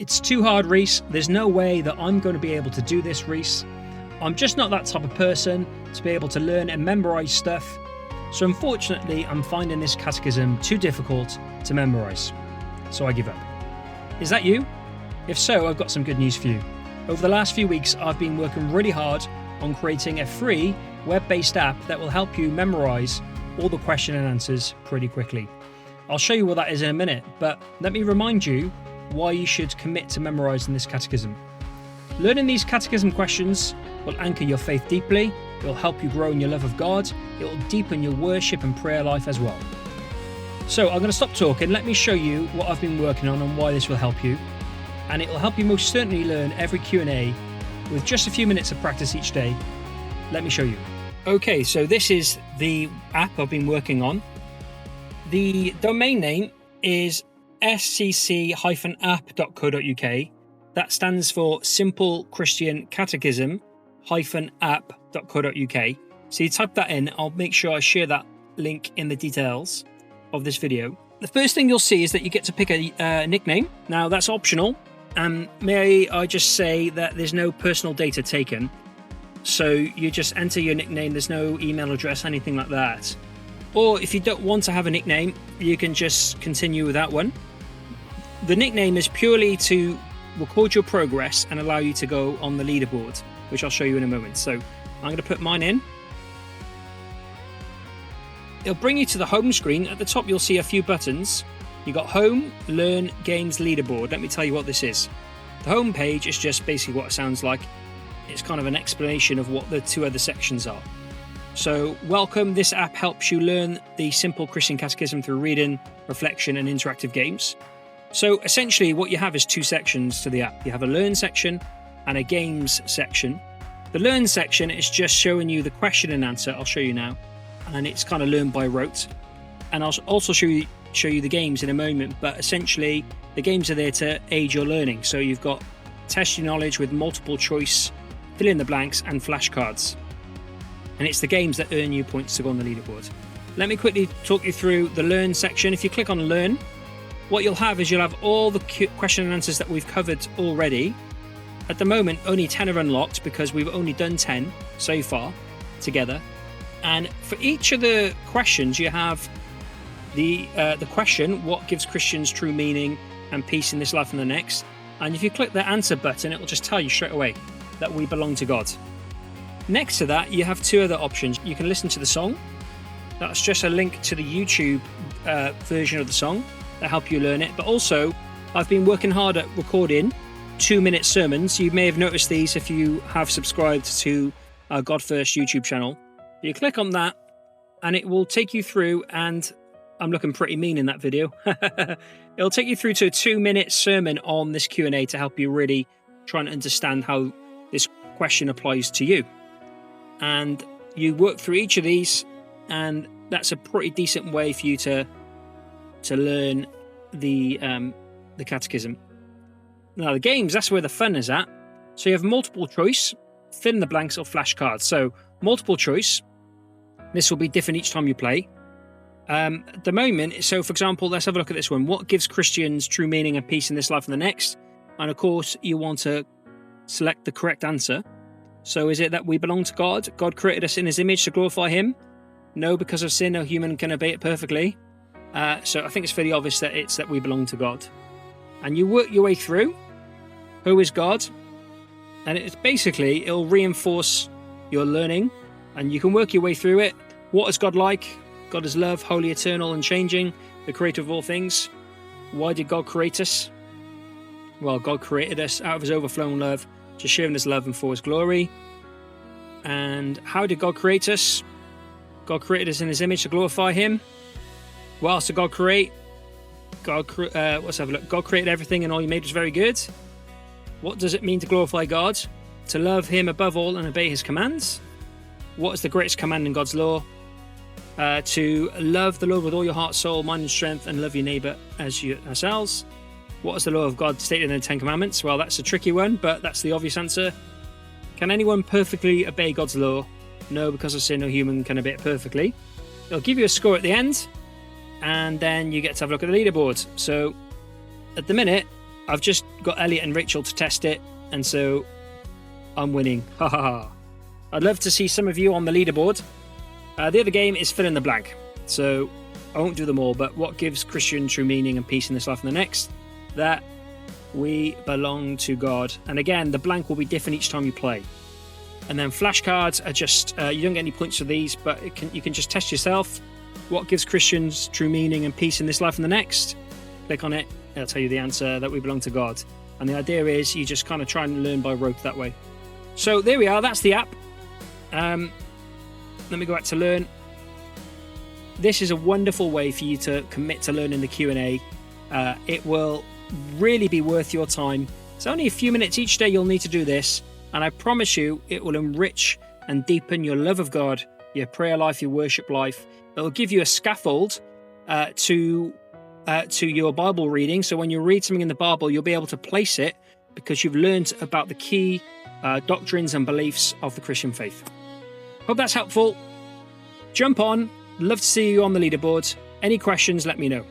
It's too hard, Reese. There's no way that I'm going to be able to do this, Reese. I'm just not that type of person to be able to learn and memorize stuff. So unfortunately, I'm finding this catechism too difficult to memorize. So I give up. Is that you? If so, I've got some good news for you. Over the last few weeks, I've been working really hard on creating a free web-based app that will help you memorize all the question and answers pretty quickly. I'll show you what that is in a minute, but let me remind you why you should commit to memorizing this catechism. Learning these catechism questions will anchor your faith deeply, it will help you grow in your love of God, it will deepen your worship and prayer life as well. So I'm going to stop talking, let me show you what I've been working on and why this will help you. And it will help you most certainly learn every Q&A with just a few minutes of practice each day. Let me show you. Okay, so this is the app I've been working on. The domain name is scc-app.co.uk. That stands for Simple Christian Catechism-app.co.uk. So you type that in, I'll make sure I share that link in the details of this video. The first thing you'll see is that you get to pick a nickname. Now that's optional, and may I just say that there's no personal data taken. So you just enter your nickname, there's no email address, anything like that. Or if you don't want to have a nickname, you can just continue with that one. The nickname is purely to record your progress and allow you to go on the leaderboard, which I'll show you in a moment. So I'm going to put mine in. It'll bring you to the home screen. At the top you'll see a few buttons. You've got Home, Learn, Games, Leaderboard. Let me tell you what this is. The home page is just basically what it sounds like. It's kind of an explanation of what the two other sections are. So, welcome. This app helps you learn the Simple Christian Catechism through reading, reflection, and interactive games. So, essentially, what you have is two sections to the app. You have a Learn section and a Games section. The Learn section is just showing you the question and answer. I'll show you now. And it's kind of learned by rote. And I'll also show you the games in a moment. But essentially, the games are there to aid your learning. So, you've got test your knowledge with multiple choice, fill in the blanks, and flashcards. And it's the games that earn you points to go on the leaderboard. Let me quickly talk you through the Learn section. If you click on Learn, what you'll have is you'll have all the question and answers that we've covered already. At the moment, only 10 are unlocked because we've only done 10 so far together. And for each of the questions, you have the question, what gives Christians true meaning and peace in this life and the next? And if you click the answer button, it will just tell you straight away that we belong to God. Next to that, you have two other options. You can listen to the song. That's just a link to the YouTube version of the song that help you learn it. But also, I've been working hard at recording 2-minute sermons. You may have noticed these if you have subscribed to our God First YouTube channel. You click on that and it will take you through, and I'm looking pretty mean in that video. It'll take you through to a 2-minute sermon on this Q&A to help you really try and understand how this question applies to you. And you work through each of these, and that's a pretty decent way for you to learn the catechism. Now the games, that's where the fun is at. So you have multiple choice, fill in the blanks, or flashcards. So multiple choice, this will be different each time you play. At the moment, so for example, let's have a look at this one. What gives Christians true meaning and peace in this life and the next? And of course, you want to select the correct answer. So is it that we belong to God? God created us in his image to glorify him? No, because of sin, no human can obey it perfectly. So I think it's fairly obvious that it's that we belong to God. And you work your way through. Who is God? And it's basically, it'll reinforce your learning. And you can work your way through it. What is God like? God is love, holy, eternal, and changing, the creator of all things. Why did God create us? Well, God created us out of his overflowing love, to share his love and for his glory. And how did God create us? God created us in his image to glorify him. What else did God create? Let's have a look. God created everything and all he made was very good. What does it mean to glorify God? To love him above all and obey his commands. What is the greatest command in God's law? To love the Lord with all your heart, soul, mind and strength, and love your neighbour as yourselves. What is the law of God stated in the Ten Commandments? Well, that's a tricky one, but that's the obvious answer. Can anyone perfectly obey God's law? No, because of sin, no human can obey it perfectly. It'll give you a score at the end, and then you get to have a look at the leaderboard. So, at the minute, I've just got Elliot and Rachel to test it, and so I'm winning. Ha ha ha. I'd love to see some of you on the leaderboard. The other game is fill in the blank. So I won't do them all, but what gives Christian true meaning and peace in this life and the next? That we belong to God. And again, the blank will be different each time you play. And then flashcards are just, you don't get any points for these, but you can just test yourself. What gives Christians true meaning and peace in this life and the next? Click on it, it'll tell you the answer, that we belong to God. And the idea is you just kind of try and learn by rote that way. So there we are, that's the app. Let me go back to learn. This is a wonderful way for you to commit to learning the Q&A. It will really be worth your time. It's only a few minutes each day you'll need to do this, and I promise you it will enrich and deepen your love of God, your prayer life, your worship life. It'll give you a scaffold to your Bible reading. So when you read something in the Bible, you'll be able to place it because you've learned about the key doctrines and beliefs of the Christian faith. Hope that's helpful. Jump on. Love to see you on the leaderboard. Any questions, let me know.